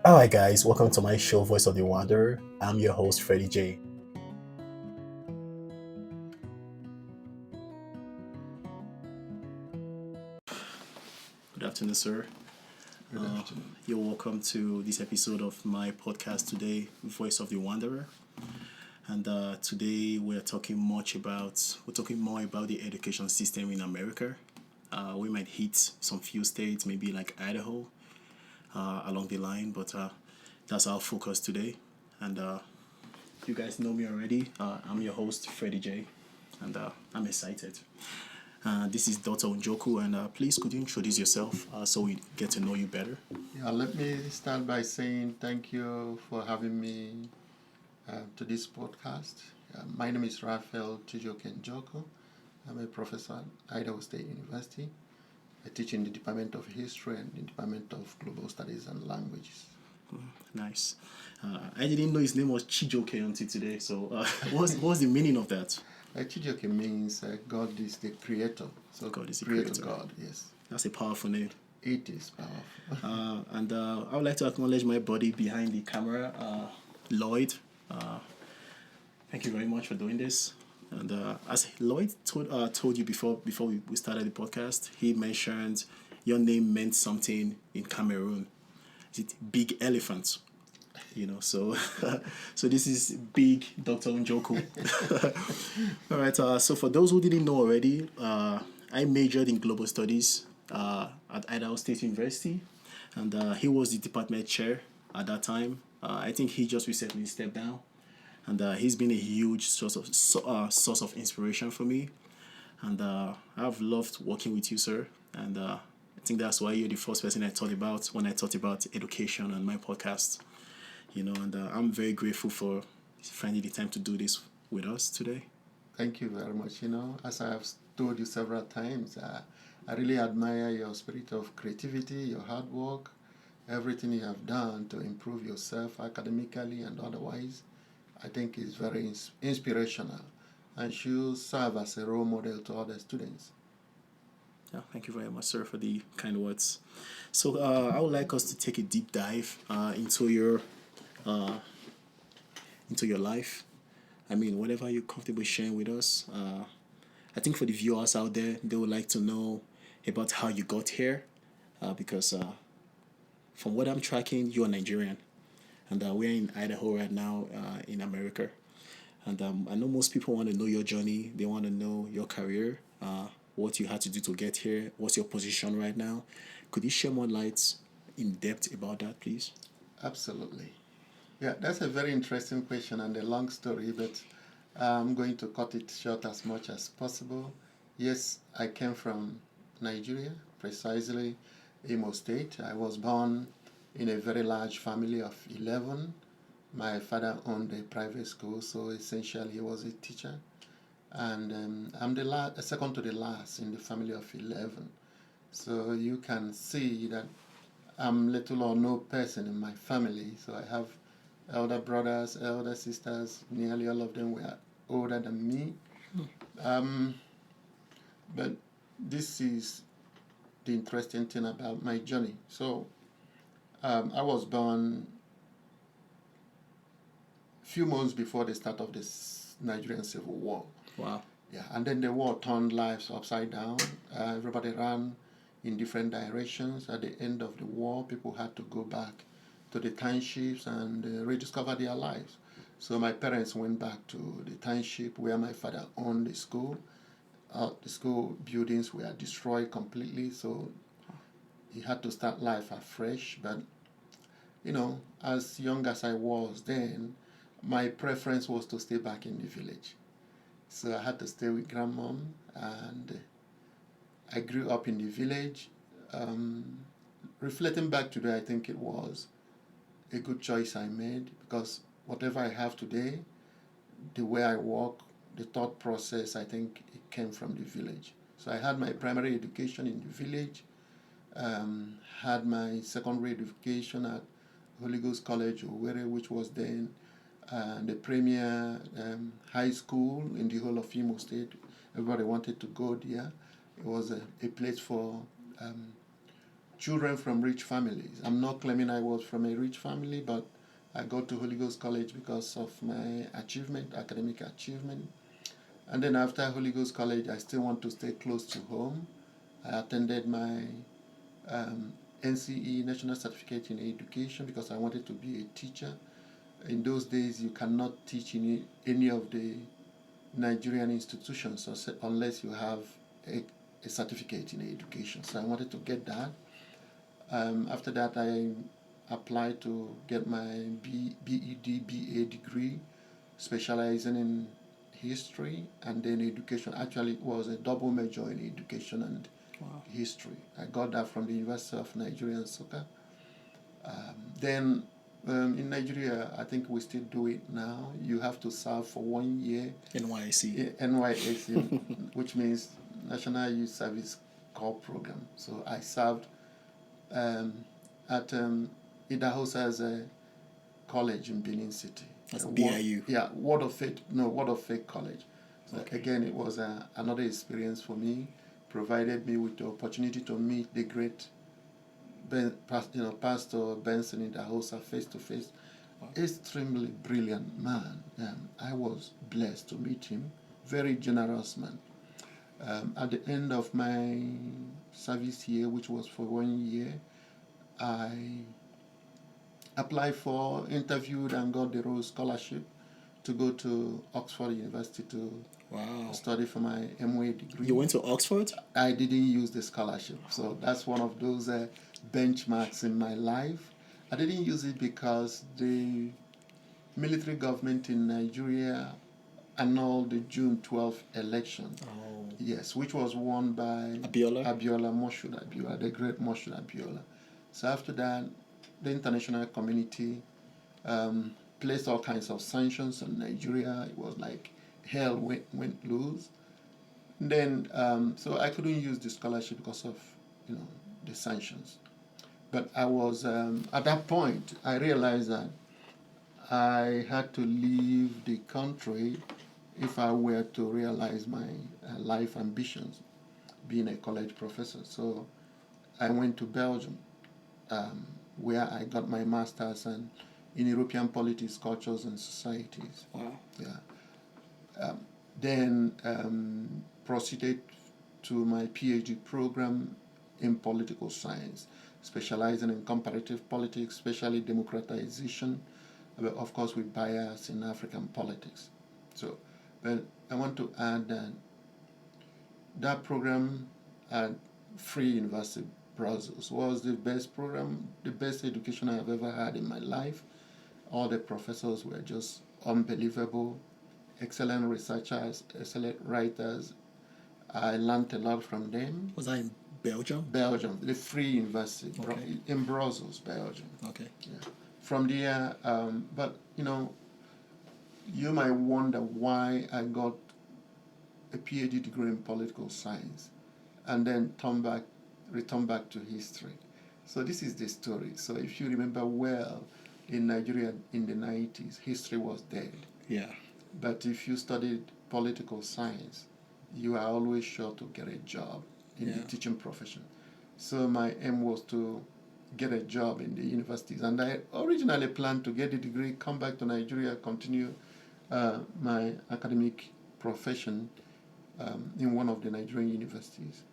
Alright, guys, welcome to my show, Voice of the Wanderer. I'm your host, Freddie J. Good afternoon, sir. Good afternoon. You're welcome to this episode of my podcast today, Voice of the Wanderer. And today we're talking more about the education system in America. We might hit some few states, maybe like Idaho, along the line, but that's our focus today. And you guys know me already. I'm your host, Freddie J, and I'm excited. This is Dr. Njoku, and please could you introduce yourself so we get to know you better? Yeah, let me start by saying thank you for having me to this podcast. My name is Raphael Joku. I'm a professor at Idaho State University. I teach in the Department of History and the Department of Global Studies and Languages. Nice. I didn't know his name was Chijoke until today. So, what's the meaning of that? Chijoke means God is the creator. So God is the creator creator. God, yes. That's a powerful name. It is powerful. And I would like to acknowledge my buddy behind the camera, Lloyd. Thank you very much for doing this. And as Lloyd told you before we started the podcast, he mentioned your name meant something in Cameroon. Is it big elephant? So so this is big Dr. Njoku. All right, so for those who didn't know already, I majored in global studies at Idaho State University, and he was the department chair at that time. I think he just recently stepped down, and he's been a huge source of inspiration for me, and I've loved working with you, sir, and I think that's why you're the first person I thought about when I thought about education on my podcast. And I'm very grateful for finding the time to do this with us today. Thank you very much. As I have told you several times, I really admire your spirit of creativity, your hard work, everything you have done to improve yourself academically and otherwise. I think is very inspirational and should serve as a role model to other students. Yeah, thank you very much, sir, for the kind words. So I would like us to take a deep dive uh, into your life. I mean, whatever you're comfortable sharing with us. I think for the viewers out there, they would like to know about how you got here, because from what I'm tracking, you're Nigerian, and we're in Idaho right now, in America. And I know most people want to know your journey. They want to know your career, what you had to do to get here, what's your position right now. Could you share more lights in depth about that, please? Absolutely. Yeah, that's a very interesting question and a long story, but I'm going to cut it short as much as possible. Yes, I came from Nigeria, precisely Imo State. I was born in a very large family of 11. My father owned a private school, so essentially he was a teacher. And I'm the second to the last in the family of 11. So you can see that I'm little or no person in my family. So I have elder brothers, elder sisters. Nearly all of them were older than me. Um, but this is the interesting thing about my journey. So I was born a few months before the start of this Nigerian Civil War. Wow. Yeah, and then the war turned lives upside down. Everybody ran in different directions. At the end of the war, people had to go back to the townships and rediscover their lives. So my parents went back to the township where my father owned the school. The school buildings were destroyed completely, so he had to start life afresh. But as young as I was then, my preference was to stay back in the village. So I had to stay with grandmom, and I grew up in the village. Um, Reflecting back today, I think it was a good choice I made because whatever I have today, the way I work, the thought process, I think it came from the village. So I had my primary education in the village, had my secondary education at Holy Ghost College, Owerri, which was then the premier high school in the whole of Imo State. Everybody wanted to go there. It was a place for children from rich families. I'm not claiming I was from a rich family, but I got to Holy Ghost College because of my achievement, academic achievement. And then after Holy Ghost College, I still want to stay close to home. I attended my NCE, National Certificate in Education, because I wanted to be a teacher. In those days, you cannot teach in any of the Nigerian institutions unless you have a certificate in education. So I wanted to get that. After that, I applied to get my BA degree, specializing in history and then education. Actually, it was a double major in education and history. I got that from the University of Nigeria and Soka. Then in Nigeria, I think we still do it now. You have to serve for 1 year. NYSC, which means National Youth Service Corps Program. So I served at Idahosa's college in Benin City. That's BIU. Word of Faith College. So again, it was another experience for me. Provided me with the opportunity to meet the great Pastor Benson Idahosa face to face. Extremely brilliant man. I was blessed to meet him. Very generous man. At the end of my service year, which was for 1 year, I applied for, interviewed, and got the Rhodes Scholarship to go to Oxford University to study for my MA degree. You went to Oxford? I didn't use the scholarship. So that's one of those benchmarks in my life. I didn't use it because the military government in Nigeria annulled the June 12th election. Yes, which was won by Moshood Abiola, the great Moshood Abiola. So after that, the international community placed all kinds of sanctions on Nigeria. It was like hell went loose. Then, so I couldn't use the scholarship because of, the sanctions. But I was, at that point, I realized that I had to leave the country if I were to realize my life ambitions, being a college professor. So I went to Belgium, where I got my master's in European politics, cultures, and societies. Wow. Yeah. Then proceeded to my PhD program in political science, specializing in comparative politics, especially democratization, but of course with bias in African politics. So, but I want to add that that program at Free University Brussels was the best program, the best education I have ever had in my life. All the professors were just unbelievable, excellent researchers, excellent writers. I learned a lot from them. Was that in Belgium? Belgium, the Free University in Brussels, Belgium. Okay. Yeah. From there, but you might wonder why I got a PhD degree in political science and then return back to history. So this is the story. So if you remember well, in Nigeria in the 90s, history was dead. Yeah. But if you studied political science, you are always sure to get a job in the teaching profession. So my aim was to get a job in the universities. And I originally planned to get a degree, come back to Nigeria, continue my academic profession in one of the Nigerian universities.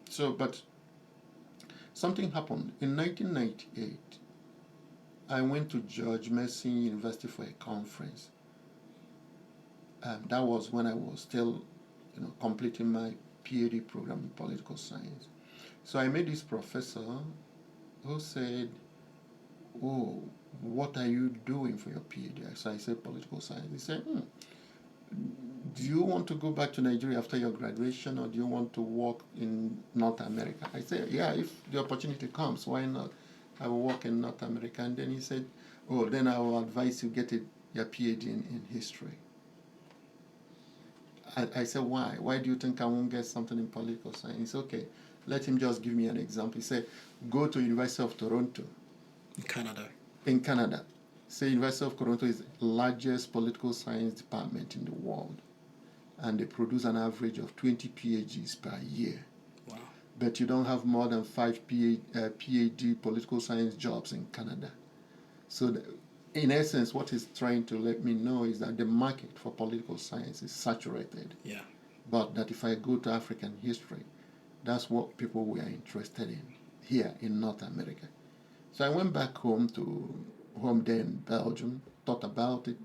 So, but something happened. In 1998, I went to George Mason University for a conference. That was when I was still, completing my PhD program in political science. So I met this professor who said, "Oh, what are you doing for your PhD?" So I said, "Political science." He said, "Do you want to go back to Nigeria after your graduation, or do you want to work in North America?" I said, "Yeah, if the opportunity comes, why not? I will work in North America." And then he said, "Oh, then I will advise you get your PhD in history." I said, "Why? Why do you think I won't get something in political science?" He said, "Okay, let him just give me an example." He said, "Go to University of Toronto." In Canada. Say University of Toronto is the largest political science department in the world. And they produce an average of 20 PhDs per year. Wow. but you don't have more than 5 PhD political science jobs in Canada. So, in essence, what he's trying to let me know is that the market for political science is saturated. Yeah. But that if I go to African history, that's what people were interested in here in North America. So I went back home then, Belgium, thought about it,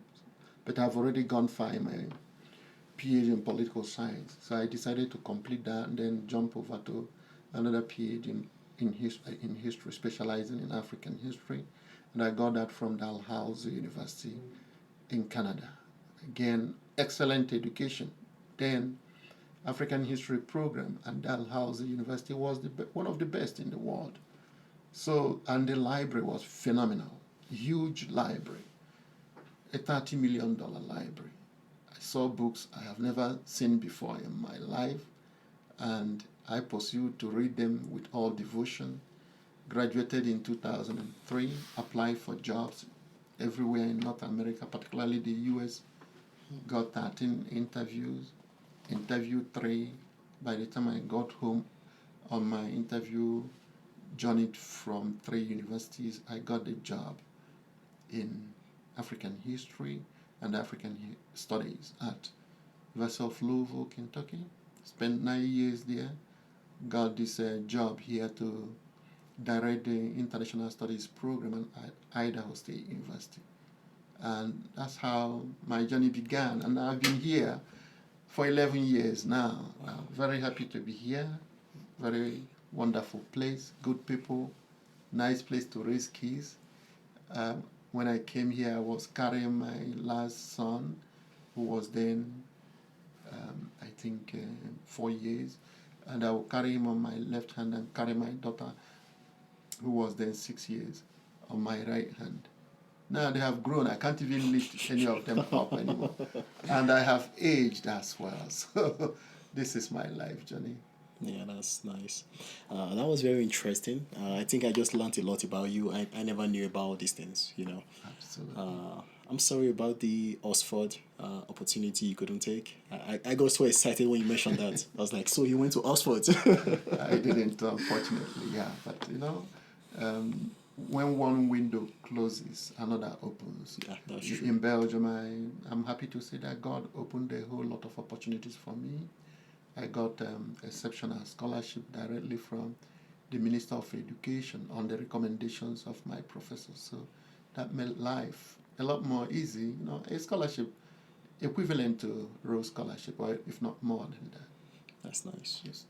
but I've already gone for my PhD in political science. So I decided to complete that and then jump over to another PhD in history, specializing in African history. And I got that from Dalhousie University in Canada. Again, excellent education. Then African history program at Dalhousie University was one of the best in the world. So, and the library was phenomenal. Huge library. A $30 million library. I saw books I have never seen before in my life, and I pursued to read them with all devotion. Graduated in 2003, applied for jobs everywhere in North America, particularly the US. Got 13 interviews, interviewed 3. By the time I got home on my interview, journeyed from 3 universities, I got a job in African history and African studies at University of Louisville, Kentucky. Spent 9 years there. Got this job here to direct the international studies program at Idaho State University. And that's how my journey began. And I've been here for 11 years now. I'm very happy to be here. Very wonderful place, good people, nice place to raise kids. When I came here, I was carrying my last son, who was then, I think, 4 years. And I will carry him on my left hand and carry my daughter, who was then 6 years, on my right hand. Now they have grown. I can't even lift any of them up anymore. And I have aged as well. So this is my life journey. Yeah, that's nice. That was very interesting. I think I just learned a lot about you. I never knew about these things, you know. Absolutely. I'm sorry about the Oxford opportunity you couldn't take. I got so excited when you mentioned that. I was like, so you went to Oxford? I didn't, unfortunately, yeah. But, when one window closes, another opens. Yeah, that's true. In Belgium, I'm happy to say that God opened a whole lot of opportunities for me. I got exceptional scholarship directly from the Minister of Education on the recommendations of my professors. So that made life a lot more easy. A scholarship equivalent to Rhodes Scholarship, or if not more than that. That's nice. Yes.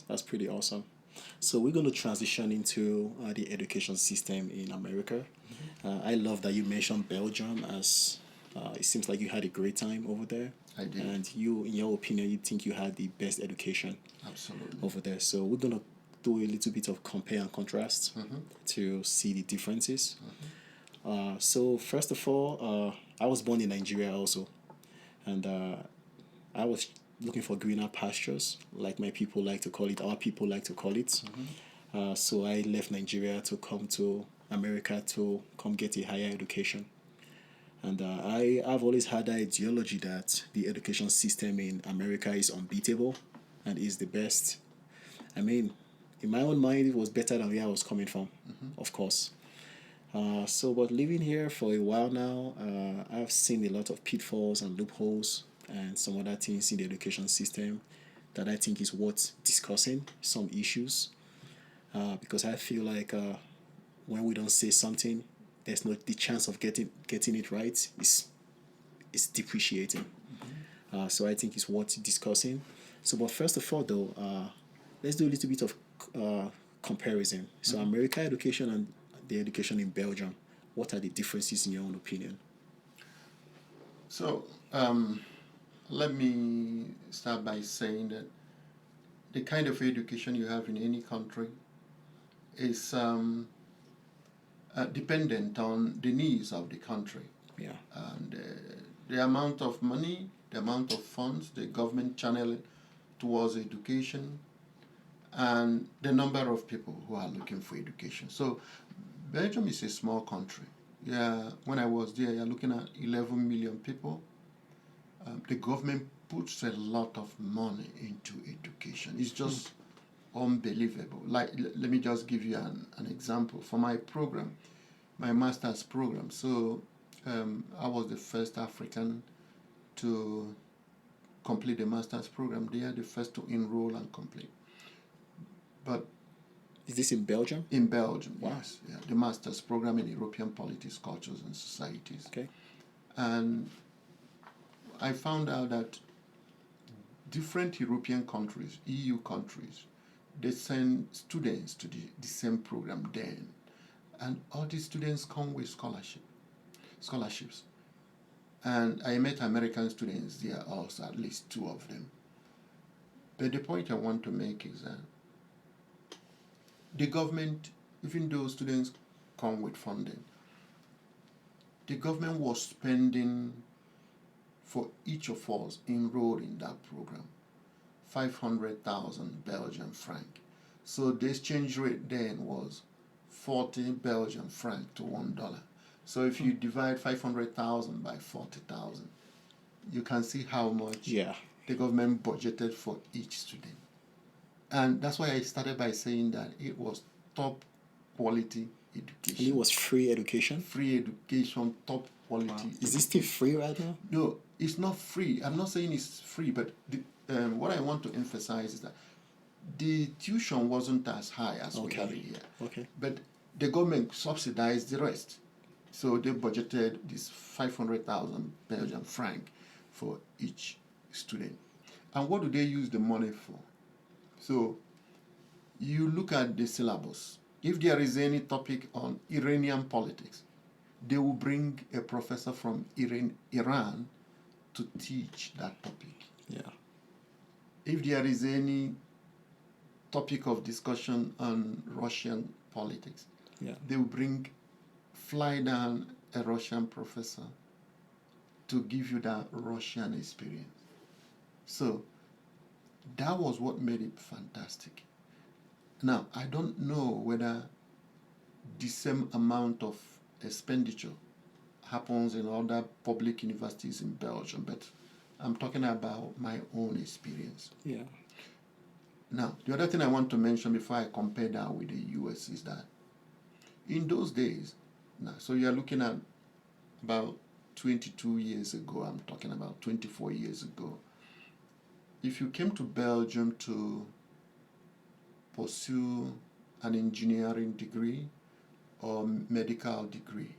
That's pretty awesome. So we're going to transition into the education system in America. I love that you mentioned Belgium, as it seems like you had a great time over there. I did. And you, in your opinion, you think you had the best education Absolutely. over there. So we're going to do a little bit of compare and contrast to see the differences. So first of all, I was born in Nigeria also. And I was looking for greener pastures, like my people like to call it, our people like to call it. So I left Nigeria to come to America to come get a higher education. And I've always had the ideology that the education system in America is unbeatable and is the best. I mean, in my own mind, it was better than where I was coming from, of course. But living here for a while now, I've seen a lot of pitfalls and loopholes and some other things in the education system that I think is worth discussing, some issues. Because I feel like when we don't say something, there's not the chance of getting it right is depreciating. So I think it's worth discussing. So, but first of all, though, let's do a little bit of comparison. So, American education and the education in Belgium, what are the differences in your own opinion? So, let me start by saying that the kind of education you have in any country is dependent on the needs of the country. Yeah. And the amount of money, the amount of funds the government channel towards education, and the number of people who are looking for education. So Belgium is a small country. Yeah, when I was there, you're looking at 11 million people. The government puts a lot of money into education. It's just unbelievable. Like, let me just give you an example. For my program, my master's program, so I was the first African to complete the master's program. They are the first to enroll and complete. But Is this in Belgium? in Belgium, Wow. yes, yeah, the master's program in European politics, cultures, and societies. Okay. And I found out that different European countries, EU countries, they send students to the same program then. And all these students come with scholarships. And I met American students there also, at least 2 of them. But the point I want to make is that the government, even though students come with funding, the government was spending for each of us enrolled in that program 500,000 Belgian franc. So the exchange rate then was 40 Belgian franc to $1. So if you divide 500,000 by 40,000, you can see how much the government budgeted for each student. And that's why I started by saying that it was top quality education. And it was free education? Free education, top quality. Wow. Is this still free right now? No, it's not free. I'm not saying it's free, but what I want to emphasize is that the tuition wasn't as high as we have it here. Okay. But the government subsidized the rest. So they budgeted this 500,000 Belgian franc for each student. And what do they use the money for? So you look at the syllabus. If there is any topic on Iranian politics, they will bring a professor from Iran to teach that topic. Yeah. If there is any topic of discussion on Russian politics, they will fly down a Russian professor to give you that Russian experience. So that was what made it fantastic. Now, I don't know whether the same amount of expenditure happens in other public universities in Belgium, but I'm talking about my own experience. Yeah. Now, the other thing I want to mention before I compare that with the US is that in those days, now, so you're looking at about 22 years ago, I'm talking about 24 years ago, if you came to Belgium to pursue an engineering degree or medical degree,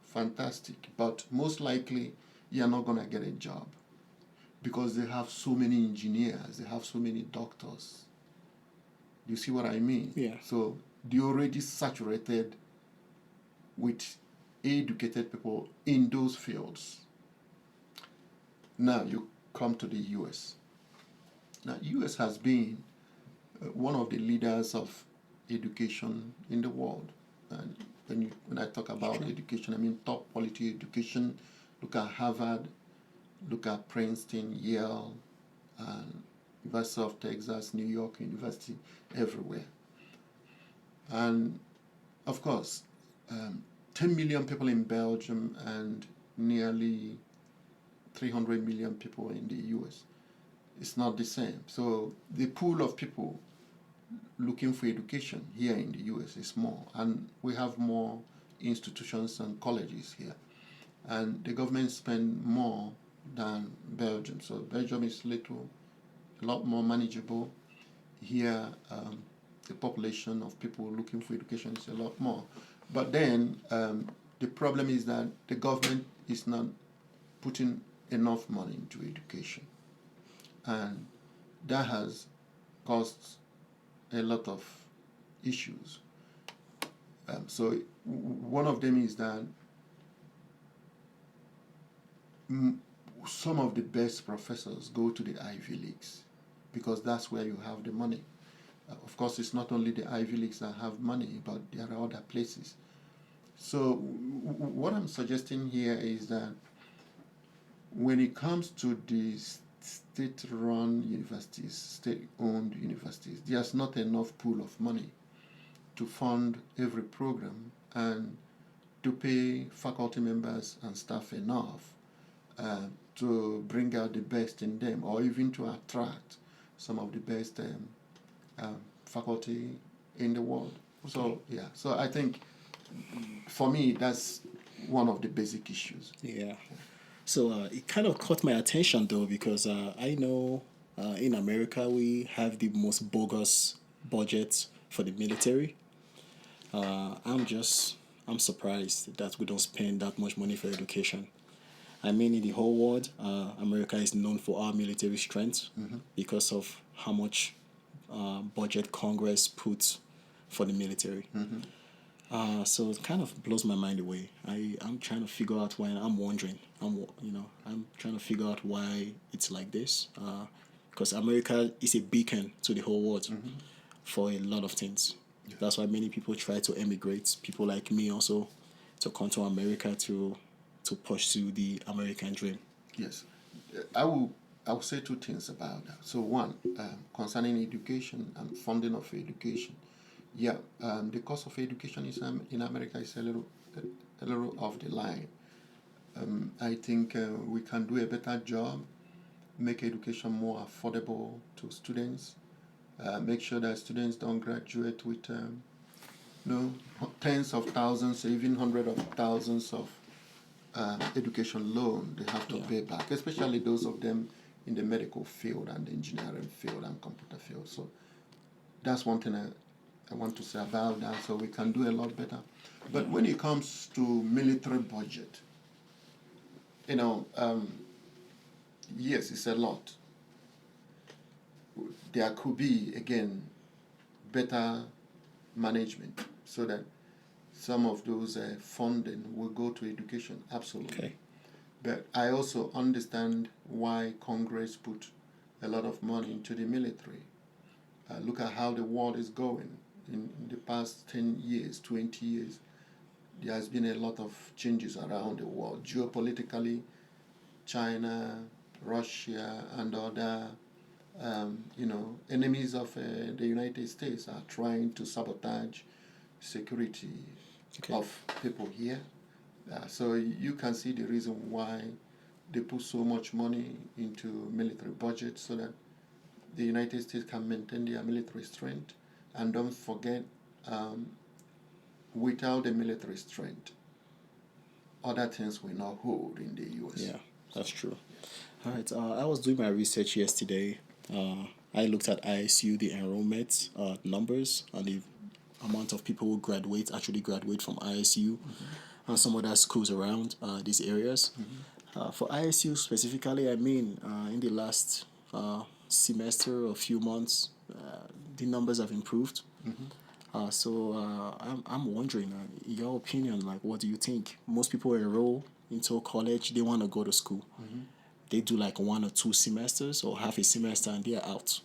fantastic, but most likely you're not going to get a job because they have so many engineers, they have so many doctors. Do you see what I mean? Yeah. So they're already saturated with educated people in those fields. Now you come to the US. Now, US has been one of the leaders of education in the world. And when I talk about education, I mean top quality education. Look at Harvard, look at Princeton, Yale, University of Texas, New York University, everywhere. And of course, 10 million people in Belgium and nearly 300 million people in the US. It's not the same. So the pool of people looking for education here in the US is more, and we have more institutions and colleges here. And the government spend more than Belgium. So Belgium is a lot more manageable. Here, the population of people looking for education is a lot more. But then the problem is that the government is not putting enough money into education. And that has caused a lot of issues. So one of them is that some of the best professors go to the Ivy Leagues because that's where you have the money. Of course, it's not only the Ivy Leagues that have money, but there are other places. So what I'm suggesting here is that when it comes to the state-run universities, state-owned universities, there's not enough pool of money to fund every program and to pay faculty members and staff enough to bring out the best in them, or even to attract some of the best faculty in the world. So yeah, so I think for me that's one of the basic issues. Yeah. So it kind of caught my attention though because I know in America we have the most bogus budget for the military. I'm surprised that we don't spend that much money for education. I mean, in the whole world, America is known for our military strength because of how much budget Congress puts for the military. So it kind of blows my mind away. I'm trying to figure out why. I'm wondering. I'm trying to figure out why it's like this. Because America is a beacon to the whole world for a lot of things. Yeah. That's why many people try to emigrate. People like me also to come to America to pursue the American dream. Yes, I will. I will say two things about that. So one, concerning education and funding of education. Yeah, the cost of education is in America is a little off the line. I think we can do a better job, make education more affordable to students, make sure that students don't graduate with tens of thousands, even hundreds of thousands of education loan they have to pay back, especially those of them in the medical field and the engineering field and computer field. So that's one thing I want to say about that, so we can do a lot better. But when it comes to military budget, yes, it's a lot. There could be, again, better management so that some of those funding will go to education, absolutely. Okay. But I also understand why Congress put a lot of money into the military. Look at how the world is going. In the past 10 years, 20 years, there has been a lot of changes around the world. Geopolitically, China, Russia, and other enemies of the United States are trying to sabotage security of people here. So you can see the reason why they put so much money into military budget so that the United States can maintain their military strength. And don't forget, without the military strength, other things will not hold in the U.S. Yeah, that's true. All right, I was doing my research yesterday. I looked at ISU, the enrollment numbers, and the amount of people who actually graduate from ISU and some other schools around these areas. For ISU specifically, I mean, in the last semester or few months, the numbers have improved. I'm wondering, in your opinion, like, what do you think? Most people enroll into college, they want to go to school. They do like 1 or 2 semesters or half a semester and they're out.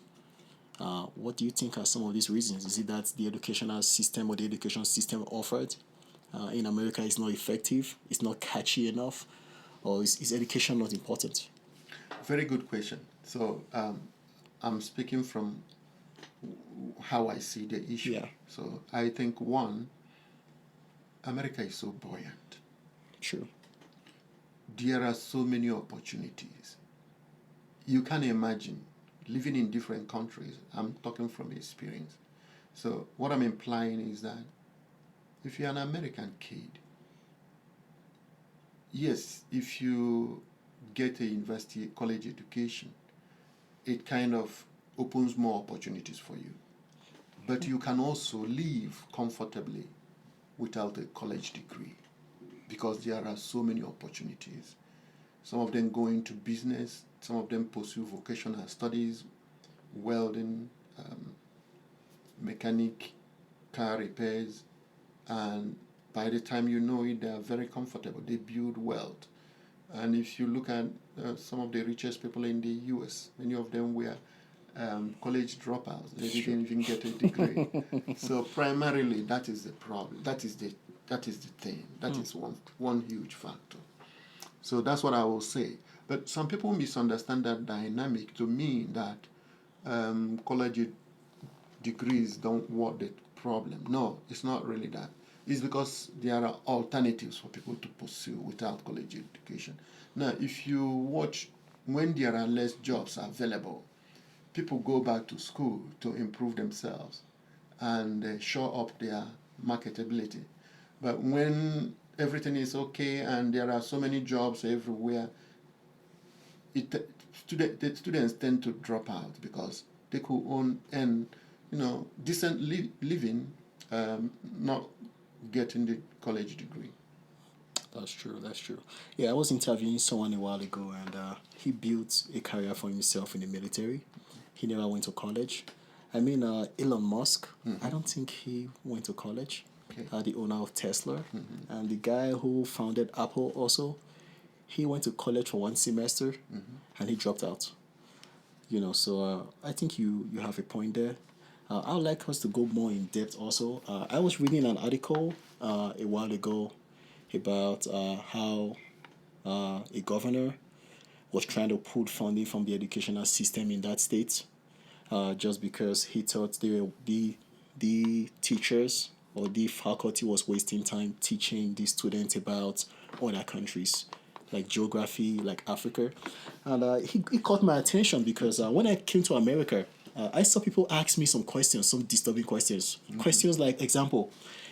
What do you think are some of these reasons? Is it that the educational system or the education system offered in America is not effective, it's not catchy enough, or is education not important? Very good question. So I'm speaking from how I see the issue. Yeah. So I think, one, America is so buoyant. True. There are so many opportunities. You can imagine living in different countries. I'm talking from experience. So what I'm implying is that if you're an American kid, yes, if you get a university, college education, it kind of opens more opportunities for you. But you can also live comfortably without a college degree because there are so many opportunities. Some of them go into business, some of them pursue vocational studies, welding, mechanic, car repairs, and by the time you know it, they are very comfortable. They build wealth. And if you look at some of the richest people in the U.S., many of them were college dropouts. They didn't even get a degree. So primarily, that is the problem. That is the thing. That is one huge factor. So that's what I will say. But some people misunderstand that dynamic to mean that college degrees don't work the problem. No, it's not really that. It's because there are alternatives for people to pursue without college education. Now, if you watch, when there are less jobs available, people go back to school to improve themselves and show up their marketability. But when everything is okay and there are so many jobs everywhere, the students tend to drop out because they could earn, decent living, not getting the college degree. That's true. That's true. Yeah, I was interviewing someone a while ago, and he built a career for himself in the military. He never went to college. I mean, Elon Musk. I don't think he went to college. Okay. The owner of Tesla, and the guy who founded Apple also, he went to college for one semester, and he dropped out. So I think you have a point there. I would like us to go more in depth also. I was reading an article a while ago about how a governor was trying to pull funding from the educational system in that state, just because he thought the teachers or the faculty was wasting time teaching the students about other countries like geography, like Africa. And he caught my attention because when I came to America, I saw people ask me some questions, some disturbing questions. Questions like, example,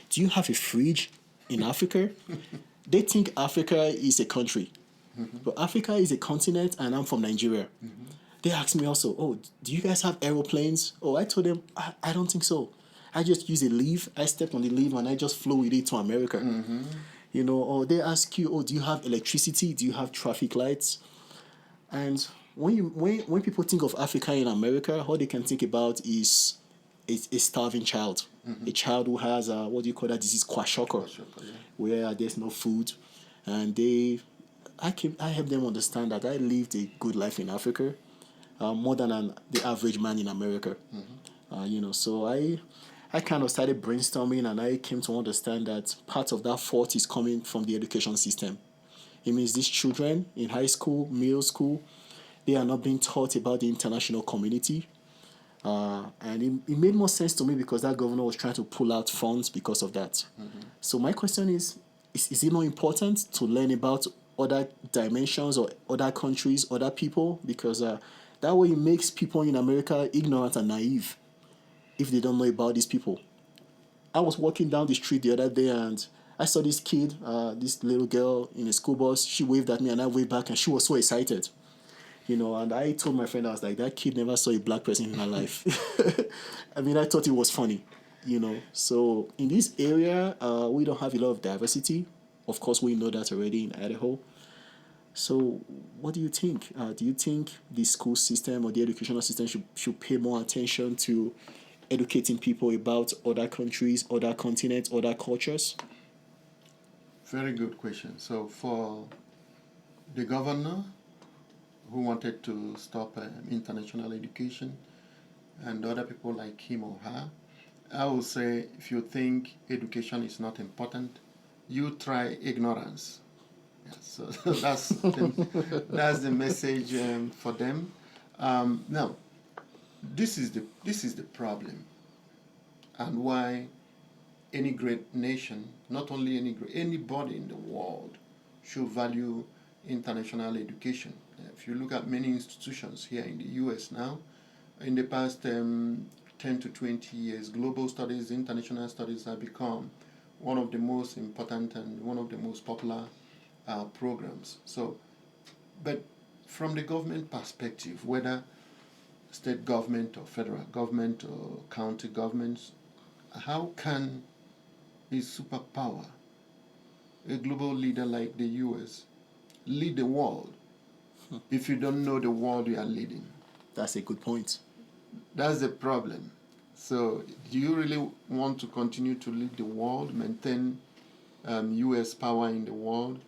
do you have a fridge in Africa? They think Africa is a country, but Africa is a continent, and I'm from Nigeria. They asked me also, oh, do you guys have aeroplanes? Oh, I told them, I don't think so. I just use a leaf. I stepped on the leaf and I just flew with it to America. Or they ask you, oh, do you have electricity? Do you have traffic lights? And when people think of Africa in America, all they can think about is a starving child, a child who has what do you call that disease, kwashiorkor, where there's no food, and I help them understand that I lived a good life in Africa, more than the average man in America. So I kind of started brainstorming, and I came to understand that part of that fault is coming from the education system. It means these children in high school, middle school, they are not being taught about the international community. And it made more sense to me because that governor was trying to pull out funds because of that. So my question is it not important to learn about other dimensions or other countries, other people? Because that way it makes people in America ignorant and naive if they don't know about these people. I was walking down the street the other day and I saw this kid, this little girl in a school bus. She waved at me and I waved back and she was so excited. And I told my friend, I was like, that kid never saw a black person in her life. I mean, I thought it was funny, So in this area, we don't have a lot of diversity. Of course, we know that already in Idaho. So what do you think? Do you think the school system or the educational system should pay more attention to educating people about other countries, other continents, other cultures? Very good question. So for the governor who wanted to stop international education and other people like him or her, I would say if you think education is not important, you try ignorance. Yeah, so that's the message for them. Now, this is the problem, and why any great nation, not only anybody in the world, should value international education. If you look at many institutions here in the U.S. now, in the past 10 to 20 years, global studies, international studies have become one of the most important and one of the most popular programs. So, but from the government perspective, whether state government or federal government or county governments, how can a superpower, a global leader like the US, lead the world if you don't know the world you are leading? That's a good point. That's the problem. So, do you really want to continue to lead the world, maintain US power in the world?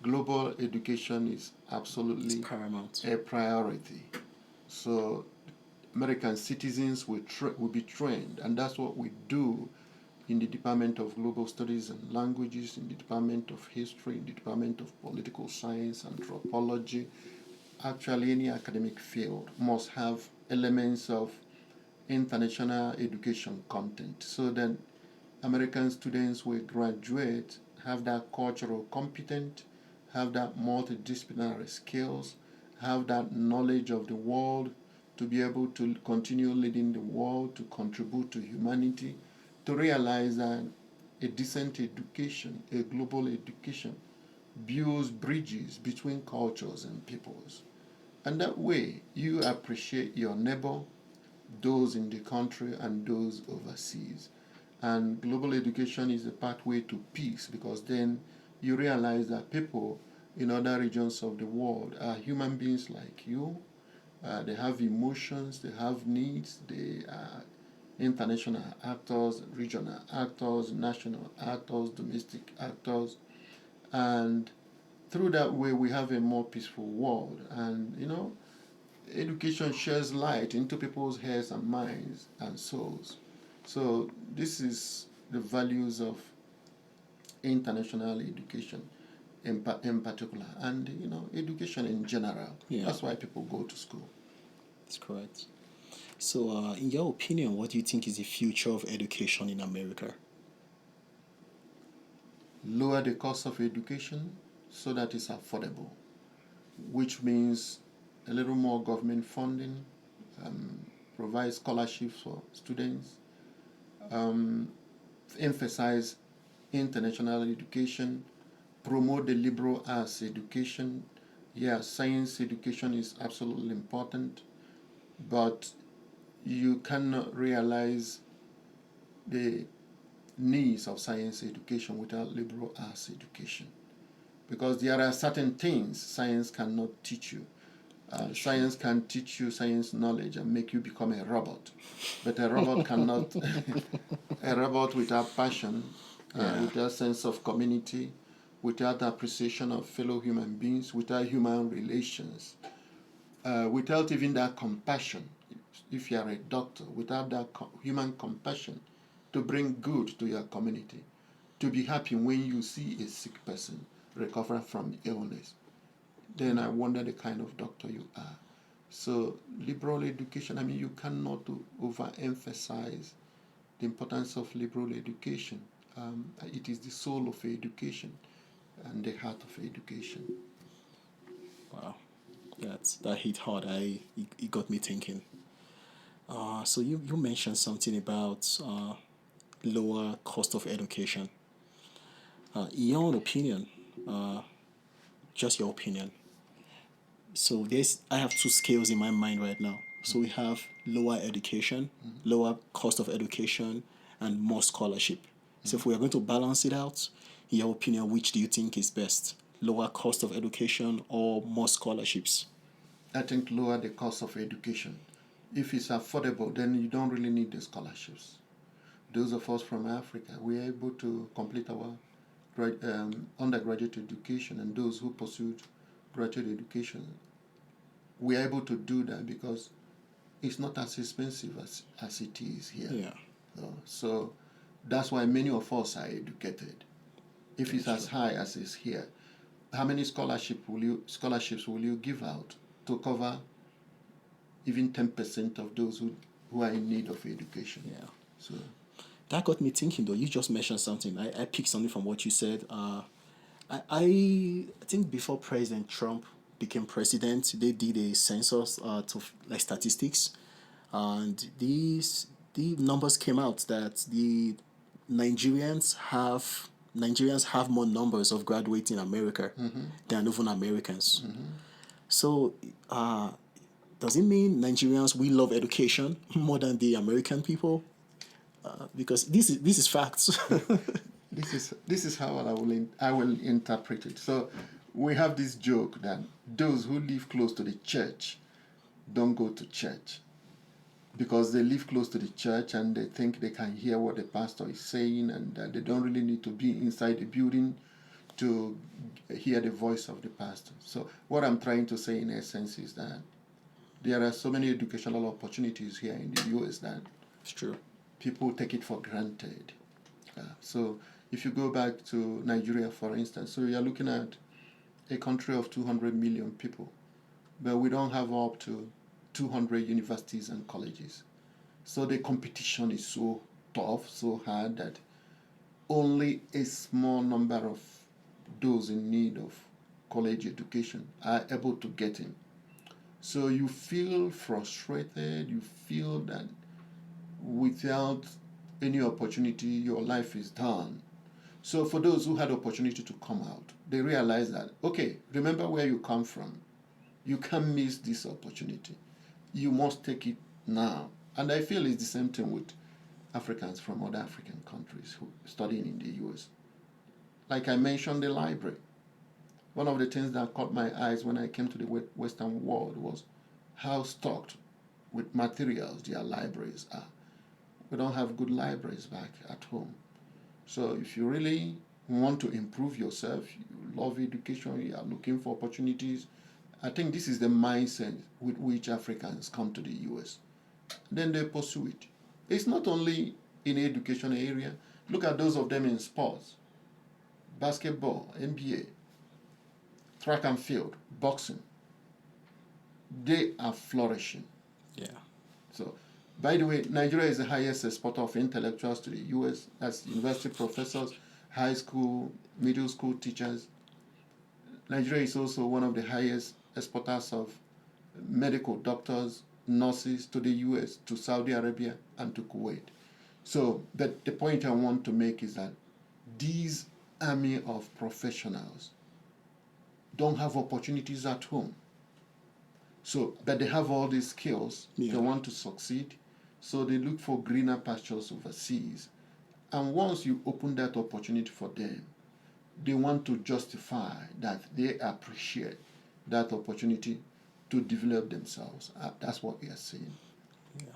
Global education is absolutely paramount, a priority. So, American citizens will be trained, and that's what we do in the Department of Global Studies and Languages, in the Department of History, in the Department of Political Science, Anthropology. Actually, any academic field must have elements of international education content so that American students will graduate, have that cultural competence, have that multidisciplinary skills, have that knowledge of the world, to be able to continue leading the world, to contribute to humanity, to realize that a decent education, a global education, builds bridges between cultures and peoples. And that way, you appreciate your neighbor, those in the country and those overseas. And global education is a pathway to peace, because then you realize that people in other regions of the world are human beings like you. They have emotions, they have needs, they are international actors, regional actors, national actors, domestic actors. And through that way, we have a more peaceful world. And, education sheds light into people's heads and minds and souls. So this is the values of international education in particular, and education in general. Yeah. That's why people go to school. That's correct. So, in your opinion, what do you think is the future of education in America? Lower the cost of education so that it's affordable, which means a little more government funding, provide scholarships for students, emphasize international education, promote the liberal arts education. Yeah, science education is absolutely important, but you cannot realize the needs of science education without liberal arts education, because there are certain things science cannot teach you. Science can teach you science knowledge and make you become a robot, but a robot cannot. A robot without passion, without sense of community, without appreciation of fellow human beings, without human relations, without even that compassion. If you are a doctor, without that human compassion to bring good to your community, to be happy when you see a sick person recover from illness, then I wonder the kind of doctor you are. So liberal education, you cannot overemphasize the importance of liberal education. It is the soul of education and the heart of education. Wow, that hit hard. It got me thinking. So you mentioned something about lower cost of education. In your own opinion, just your opinion. So I have two scales in my mind right now. So we have lower education, lower cost of education, and more scholarship. So if we are going to balance it out, in your opinion, which do you think is best? Lower cost of education or more scholarships? I think lower the cost of education. If it's affordable, then you don't really need the scholarships. Those of us from Africa, we are able to complete our undergraduate education, and those who pursued graduate education, we are able to do that because it's not as expensive as it is here. Yeah. So that's why many of us are educated. If it's as high as it's here, how many scholarships will you give out to cover even 10% of those who are in need of education? Yeah. So that got me thinking, though. You just mentioned something. I picked something from what you said. I think before President Trump became president, they did a census to like statistics, and the numbers came out that the Nigerians have more numbers of graduates in America than even Americans. So, does it mean Nigerians we love education more than the American people? Because this is facts. this is how I will interpret it. So we have this joke that those who live close to the church don't go to church, because they live close to the church and they think they can hear what the pastor is saying, and they don't really need to be inside the building to hear the voice of the pastor. So what I'm trying to say in essence is that there are so many educational opportunities here in the US that It's true. people take it for granted. So if you go back to Nigeria, for instance, so you're looking at a country of 200 million people, but we don't have up to 200 universities and colleges. So the competition is so tough, so hard, that only a small number of those in need of college education are able to get in. So you feel frustrated, you feel that without any opportunity, your life is done. So for those who had opportunity to come out, they realize that, okay, remember where you come from. You can't miss this opportunity. You must take it now. And I feel it's the same thing with Africans from other African countries who studying in the US. Like I mentioned, the library. One of the things that caught my eyes when I came to the Western world was how stocked with materials their libraries are. We don't have good libraries back at home. So if you really want to improve yourself, you love education, you are looking for opportunities, I think this is the mindset with which Africans come to the US. Then they pursue it. It's not only in the education area. Look at those of them in sports, basketball, NBA, track and field, boxing. They are flourishing. Yeah. So, by the way, Nigeria is the highest exporter of intellectuals to the US. That's university professors, high school, middle school teachers. Nigeria is also one of the highest exporters of medical doctors, nurses to the US, to Saudi Arabia, and to Kuwait. So, but the point I want to make is that these army of professionals don't have opportunities at home. So, but they have all these skills. Yeah. They want to succeed. So they look for greener pastures overseas. And once you open that opportunity for them, they want to justify that they appreciate that opportunity to develop themselves. That's what we are saying. Yeah.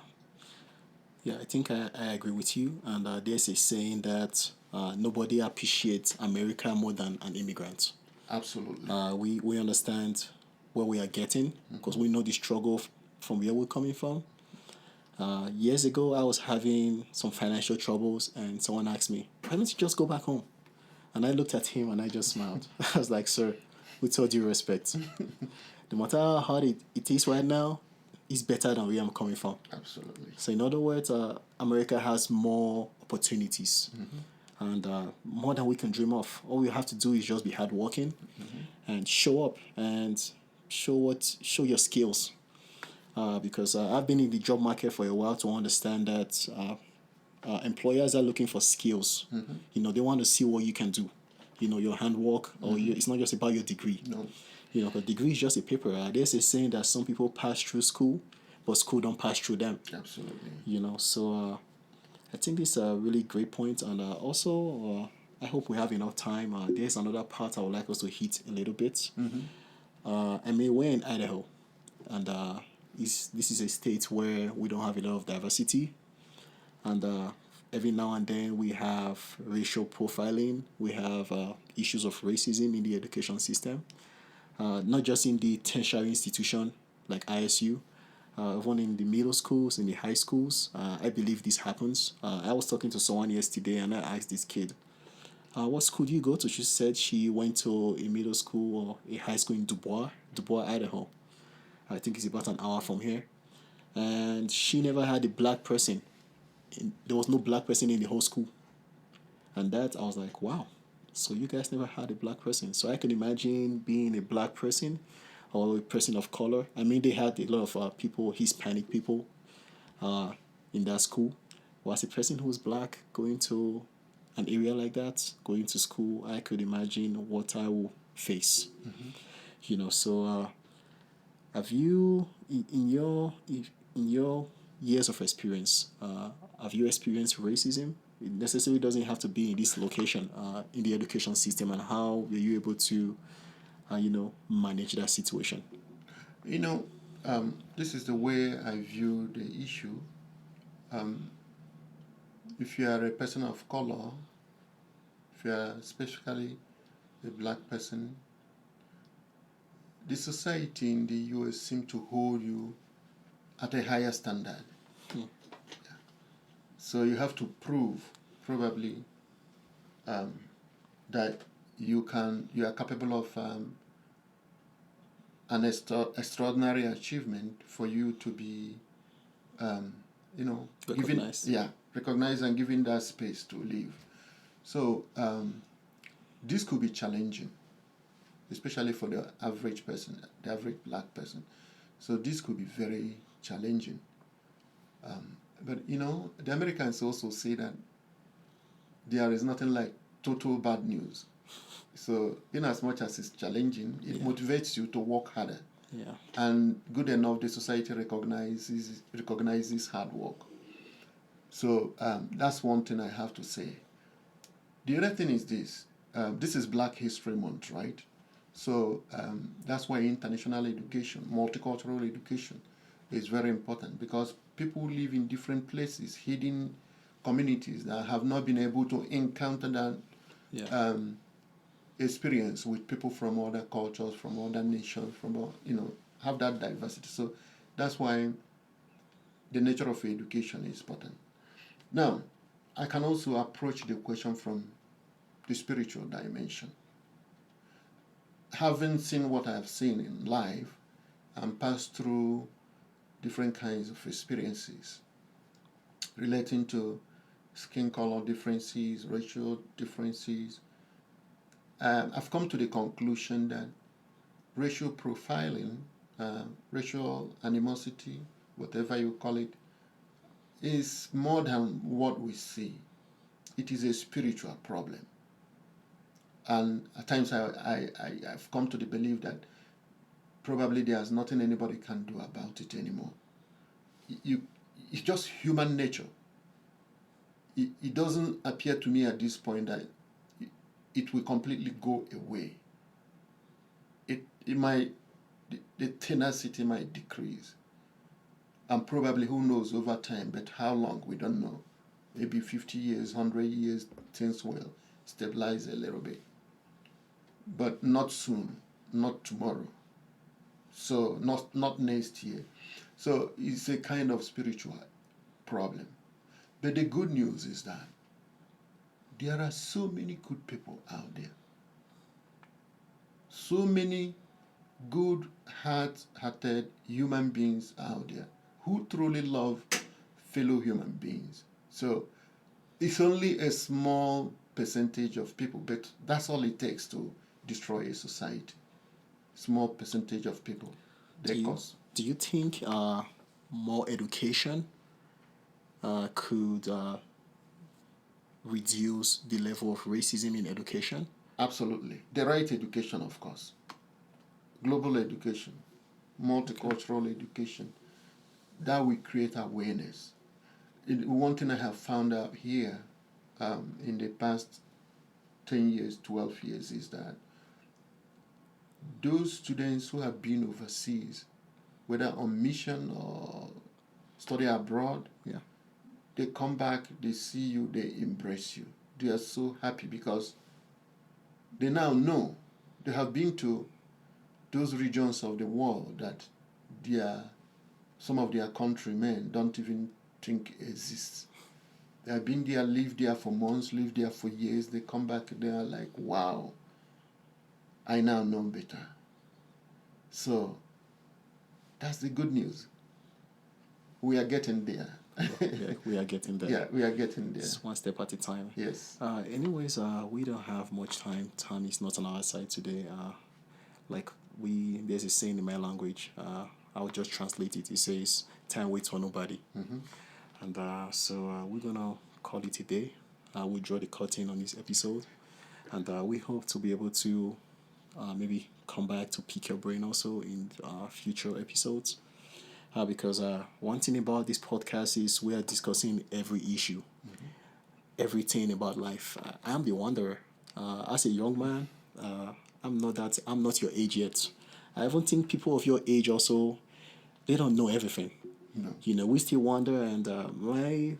Yeah, I think I agree with you. And there's a saying that nobody appreciates America more than an immigrant. Absolutely. We understand where we are getting because we know the struggle from where we're coming from. Years ago, I was having some financial troubles, and someone asked me, "Why don't you just go back home?" And I looked at him and I just smiled. I was like, "Sir, with all due respect, no matter how hard it is right now, it's better than where I'm coming from." Absolutely. So, in other words, America has more opportunities and more than we can dream of. All we have to do is just be hardworking and show up and show your skills. Because I've been in the job market for a while to understand that employers are looking for skills. You know, they want to see what you can do. You know, your handwork, or it's not just about your degree. No. You know, because degree is just a paper. There's a saying that some people pass through school, but school don't pass through them. Absolutely. You know, so I think this is a really great point, and also I hope we have enough time. There's another part I would like us to hit a little bit. I mean, we're in Idaho, and this is a state where we don't have a lot of diversity, and every now and then we have racial profiling, we have issues of racism in the education system, not just in the tertiary institution like ISU, even in the middle schools, in the high schools. I believe this happens. I was talking to someone yesterday and I asked this kid, what school do you go to? She said she went to a middle school or a high school in Dubois, Idaho. I think it's about an hour from here. And she never had a black person. There was no black person in the whole school. And that, I was like, wow. So you guys never had a black person. So I can imagine being a black person or a person of color. I mean, they had a lot of people, Hispanic people, in that school. Well, as a person who's black going to an area like that, going to school, I could imagine what I will face. You know, so have you, in your years of experience, have you experienced racism? It necessarily doesn't have to be in this location, in the education system, and how were you able to, manage that situation? You know, this is the way I view the issue. If you are a person of color, if you are specifically a black person, the society in the US seems to hold you at a higher standard. So you have to prove, probably, that you are capable of an extraordinary achievement for you to be, Recognized. recognized and given that space to live. So this could be challenging, especially for the average person, the average black person. So this could be very challenging. But the Americans also say that there is nothing like total bad news. So in as much as it's challenging, it motivates you to work harder. Yeah. And good enough, the society recognizes hard work. So that's one thing I have to say. The other thing is this. This is Black History Month, right? So that's why international education, multicultural education, is very important, because people live in different places, hidden communities that have not been able to encounter that experience with people from other cultures, from other nations, have that diversity. So that's why the nature of education is important. Now, I can also approach the question from the spiritual dimension. Having seen what I have seen in life and passed through different kinds of experiences relating to skin color differences, racial differences, I've come to the conclusion that racial profiling, racial animosity, whatever you call it, is more than what we see. It is a spiritual problem. And at times I've come to the belief that probably there's nothing anybody can do about it anymore. It's just human nature. It doesn't appear to me at this point that it will completely go away. It might, the tenacity might decrease. And probably, who knows, over time, but how long, we don't know. Maybe 50 years, 100 years, things will stabilize a little bit. But not soon, not tomorrow. So not next year. So it's a kind of spiritual problem. But the good news is that there are so many good people out there. So many good hearted human beings out there who truly love fellow human beings. So it's only a small percentage of people, but that's all it takes to destroy a society. Small percentage of people. Do you think more education could reduce the level of racism in education? Absolutely. The right education, of course. Global education, multicultural education. That will create awareness. One thing I have found out here in the past 10 years, 12 years is that those students who have been overseas, whether on mission or study abroad, they come back, they see you, they embrace you. They are so happy because they now know, they have been to those regions of the world that some of their countrymen don't even think exists. They have been there, lived there for months, lived there for years. They come back, they are like, wow, I now know better. So that's the good news. We are getting there. We are getting there. Yeah, we are getting there. It's one step at a time. Yes. Anyways, we don't have much time. Time is not on our side today. There's a saying in my language. I'll just translate it. It says, "Time waits for nobody." Mm-hmm. And so we're gonna call it a day. We'll draw the curtain on this episode, and we hope to be able to maybe come back to pick your brain also in future episodes. Because one thing about this podcast is we are discussing every issue, everything about life. I'm the wanderer. As a young man, I'm not your age yet. I even think people of your age also, they don't know everything. No. We still wonder, and I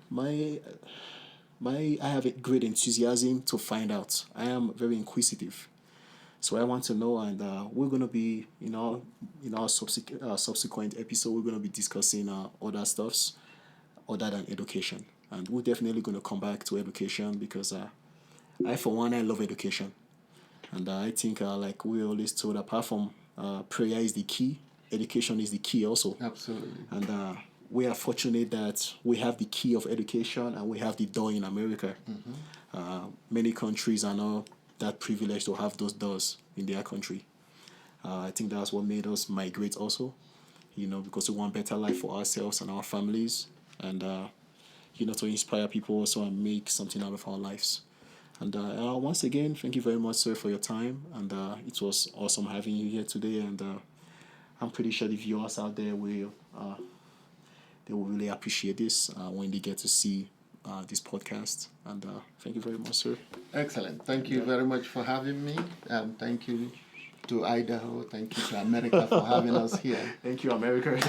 have a great enthusiasm to find out. I am very inquisitive. So I want to know, and we're gonna be in our subsequent episode. We're gonna be discussing other stuffs other than education, and we're definitely gonna come back to education because I for one I love education, and I think like we always told, apart from prayer is the key, education is the key also. Absolutely. And we are fortunate that we have the key of education and we have the door in America. Many countries are not that privileged to have those doors in their country. I think that's what made us migrate also. because we want better life for ourselves and our families, and to inspire people also and make something out of our lives. And once again, thank you very much, sir, for your time. And it was awesome having you here today. And I'm pretty sure the viewers out there they will really appreciate this when they get to see this podcast. And thank you very much, sir. Excellent. Thank you very much for having me. And thank you to Idaho. Thank you to America for having us here. Thank you, America.